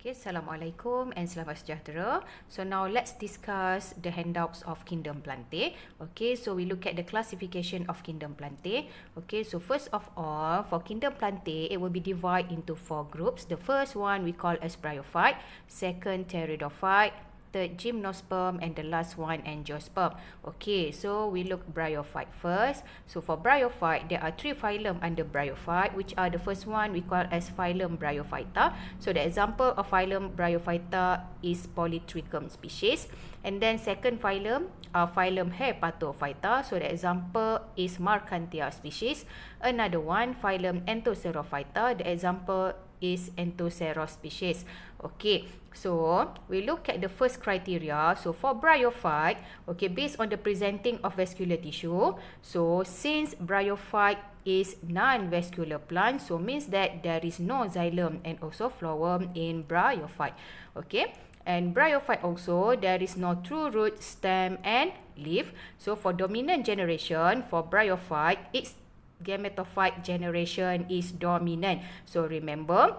Okay, Assalamualaikum and selamat sejahtera. So now let's discuss the handouts of kingdom Plantae. Okay, so we look at the classification of kingdom Plantae. Okay, so first of all, for kingdom Plantae, it will be divided into 4 groups. The first one we call as Bryophyte, second Teletrophic, third Gymnosperm, and the last one Angiosperm. Okay, so we look Bryophyte first. So for Bryophyte, there are 3 phylum under Bryophyte, which are the first one we call as phylum Bryophyta. So the example of phylum Bryophyta is Polytrichum species. And then second phylum are phylum Hepatophyta. So the example is Marchantia species. Another one, phylum Entocerophyta. The example is Entoceros species. Okay, so we look at the first criteria. So for Bryophyte, okay, based on the presenting of vascular tissue, so since Bryophyte is non-vascular plant, so means that there is no xylem and also phloem in Bryophyte. Okay, and Bryophyte also there is no true root, stem and leaf. So for dominant generation for Bryophyte, its gametophyte generation is dominant. So remember,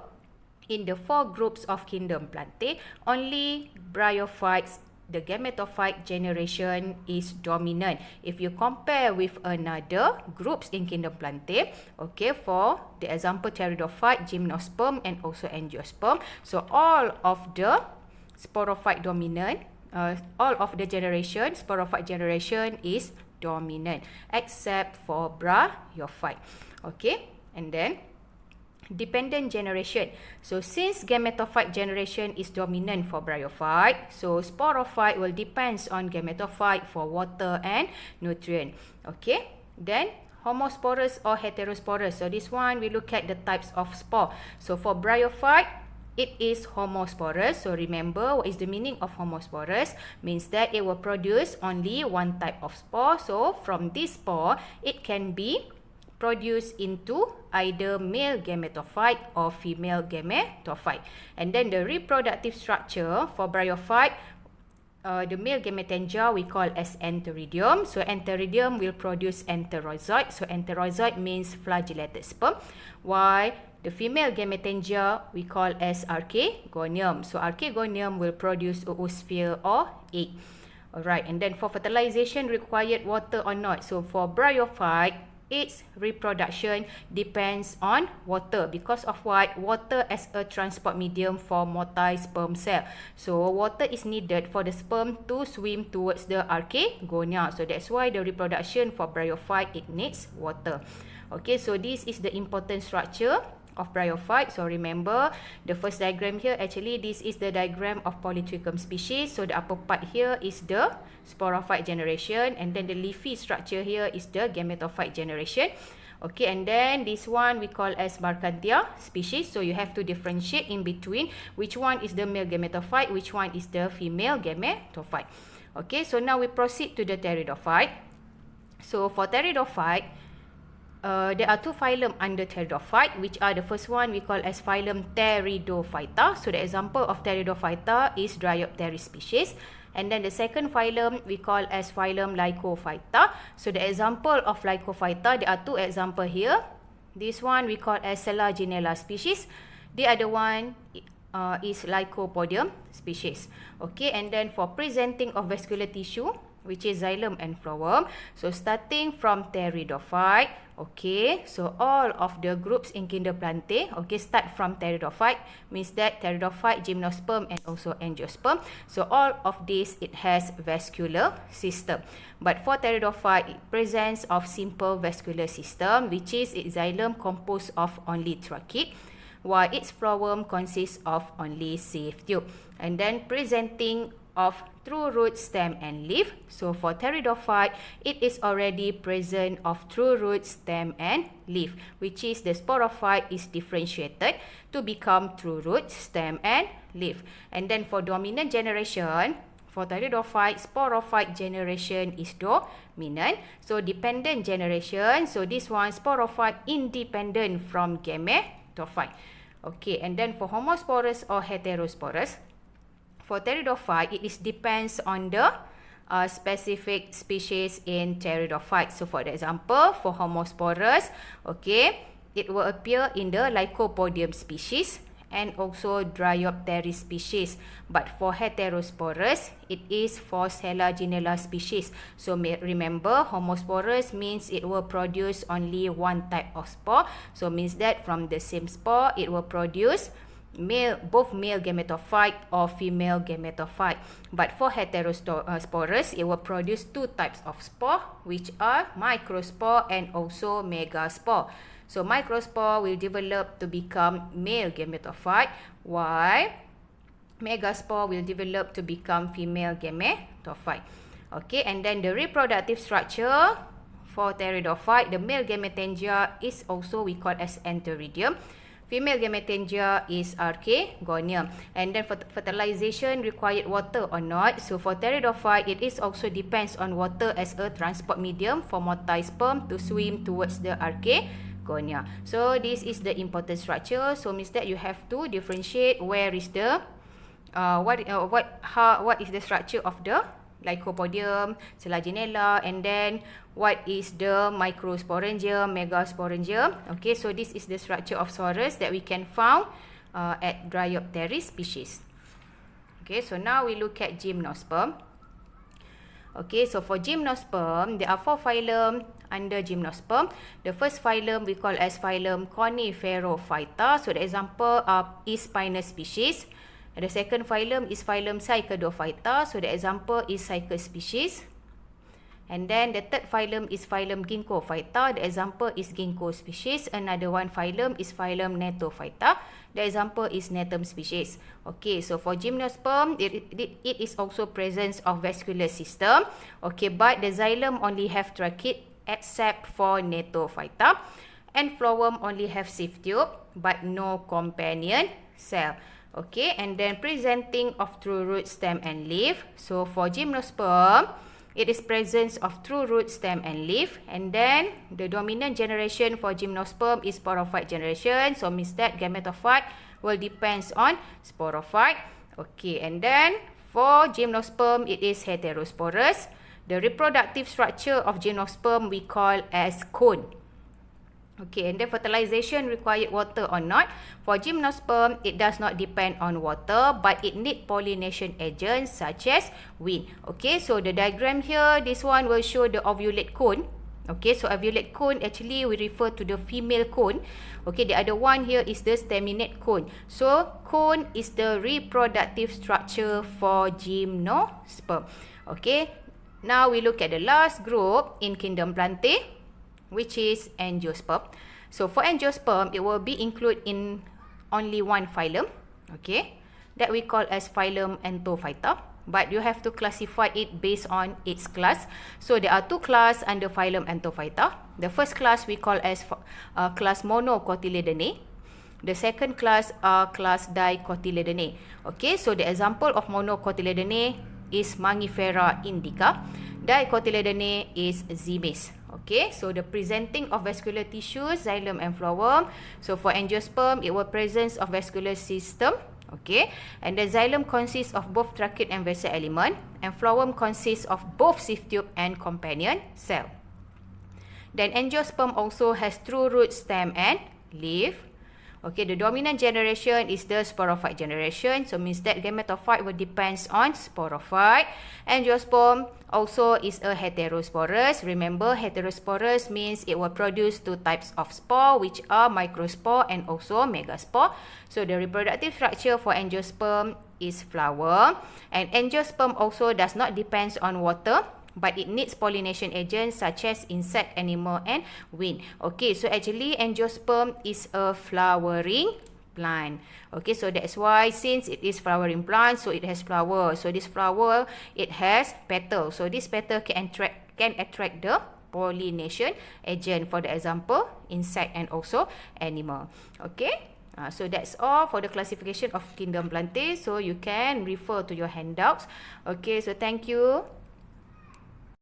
in the 4 groups of kingdom Plantae, only Bryophytes, the gametophyte generation is dominant. If you compare with another groups in kingdom Plantae, okay, for the example Pteridophyte, Gymnosperm and also Angiosperm, so all of the sporophyte dominant, all of the generation, sporophyte generation is dominant except for Bryophyte. Okay, and then dependent generation. So since gametophyte generation is dominant for Bryophyte, so sporophyte will depends on gametophyte for water and nutrient. Okay, then Homosporus or Heterosporus. So this one we look at the types of spore. So for Bryophyte, it is Homosporus. So remember, what is the meaning of Homosporus? Means that it will produce only one type of spore. So from this spore, it can be produced into either male gametophyte or female gametophyte. And then the reproductive structure for Bryophyte, the male gametangia we call as enteridium. So enteridium will produce enterozoite. So enterozoite means flagellated sperm. While the female gametangia we call as archegonium. So archegonium will produce oosphere or egg. Alright, and then for fertilization required water or not. So for Bryophyte, its reproduction depends on water. Because of what? Water as a transport medium for motile sperm cell. So water is needed for the sperm to swim towards the archegonia. So that's why the reproduction for Bryophyte, it needs water. Okay, so this is the important structure of Bryophyte. So remember, the first diagram here, actually this is the diagram of Polytrichum species. So the upper part here is the sporophyte generation, and then the leafy structure here is the gametophyte generation. Okay, and then this one we call as Marchantia species. So you have to differentiate in between which one is the male gametophyte, which one is the female gametophyte. Okay, so now we proceed to the Pteridophyte. So for Pteridophyte, there are 2 phylum under Pteridophyte, which are the first one we call as phylum Pteridophyta. So the example of Pteridophyta is Dryopteris species. And then the second phylum we call as phylum Lycophyta. So the example of Lycophyta, there are 2 examples here. This one we call as Selaginella species. The other one is Lycopodium species. Okay, and then for presenting of vascular tissue, which is xylem and phloem. So starting from Pteridophyte, okay, so all of the groups in kingdom Plantae, okay, start from Pteridophyte, means that Pteridophyte, Gymnosperm and also Angiosperm. So all of this, it has vascular system. But for Pteridophyte, it presents of simple vascular system, which is its xylem composed of only trachea, while its phloem consists of only sieve tube. And then presenting of true root, stem and leaf. So for Pteridophyte, it is already present of true root, stem and leaf, which is the sporophyte is differentiated to become true root, stem and leaf. And then for dominant generation, for Pteridophyte, sporophyte generation is dominant. So dependent generation, so this one sporophyte independent from gametophyte. Okay, and then for Homosporus or Heterosporus, for Pteridophyte, it is depends on the specific species in Pteridophyte. So for example, for Homosporus, okay, it will appear in the Lycopodium species. and also Bryopteris species. But for Heterosporus, it is for Selaginella species. So remember, Homosporus means it will produce only one type of spore. So means that from the same spore, it will produce both male gametophyte or female gametophyte. But for Heterosporus, it will produce two types of spore, which are microspore and also megaspore. So microspore will develop to become male gametophyte, while megaspore will develop to become female gametophyte. Okay, and then the reproductive structure for pteridophyte, the male gametangia is also we call as enteridium. Female gametangia is archegonium. And then for fertilization required water or not. So for pteridophyte, it is also depends on water as a transport medium for motai sperm to swim towards the archegonia. So this is the important structure. So means that you have to differentiate where is the what is the structure of the Lycopodium, Selaginella, and then what is the microsporangium, megasporangium. Okay, so this is the structure of sporus that we can found at Bryopteris species. Okay, so now we look at Gymnosperm. Okay, so for Gymnosperm, there are 4 phylum under Gymnosperm. The first phylum we call as phylum Coniferophyta. So the example is Pinus species. And the second phylum is phylum Cycadophyta. So the example is Cycas species. And then the third phylum is phylum Ginkgophyta. The example is Ginkgo species. Another one phylum is phylum Gnatophyta. The example is Gnathum species. Okay, so for Gymnosperm, it is also presence of vascular system. Okay, but the xylem only have trachea except for Gnatophyta. And phloem only have sieve tube but no companion cell. Okay, and then presenting of true root, stem and leaf. So for Gymnosperm, it is presence of true root, stem and leaf. And then the dominant generation for Gymnosperm is sporophyte generation. So means that gametophyte will depends on sporophyte. Okay, and then for Gymnosperm, it is Heterosporus. The reproductive structure of Gymnosperm we call as cone. Okay, and then fertilization required water or not. For Gymnosperm, it does not depend on water, but it need pollination agents such as wind. Okay, so the diagram here, this one will show the ovulate cone. Okay, so ovulate cone actually we refer to the female cone. Okay, the other one here is the staminate cone. So cone is the reproductive structure for Gymnosperm. Okay, now we look at the last group in kingdom Plantae, which is Angiosperm. So for Angiosperm, it will be included in only one phylum, okay, that we call as phylum Anthophyta. But you have to classify it based on its class. So there are 2 classes under phylum Anthophyta. The first class we call as class Monocotyledonnae. The second class class Dicotyledonnae. Okay, so the example of Monocotyledonnae is Mangifera indica. Dicotyledonnae is Zimis. Okay, so the presenting of vascular tissues, xylem and phloem. So for Angiosperm, it will presence of vascular system. Okay, and the xylem consists of both trachea and vessel element, and phloem consists of both sieve tube and companion cell. Then Angiosperm also has true root, stem and leaf. Okay, the dominant generation is the sporophyte generation. So means that gametophyte will depends on sporophyte. Angiosperm also is a Heterosporus. Remember, Heterosporus means it will produce 2 types of spore, which are microspore and also megaspore. So the reproductive structure for Angiosperm is flower. And Angiosperm also does not depends on water, but it needs pollination agents such as insect, animal and wind. Okay, so actually Angiosperm is a flowering plant. Okay, so that's why since it is flowering plant, so it has flower. So this flower, it has petal. So this petal can attract the pollination agent, for the example, insect and also animal. Okay. So that's all for the classification of kingdom Plantae. So you can refer to your handouts. Okay, so thank you.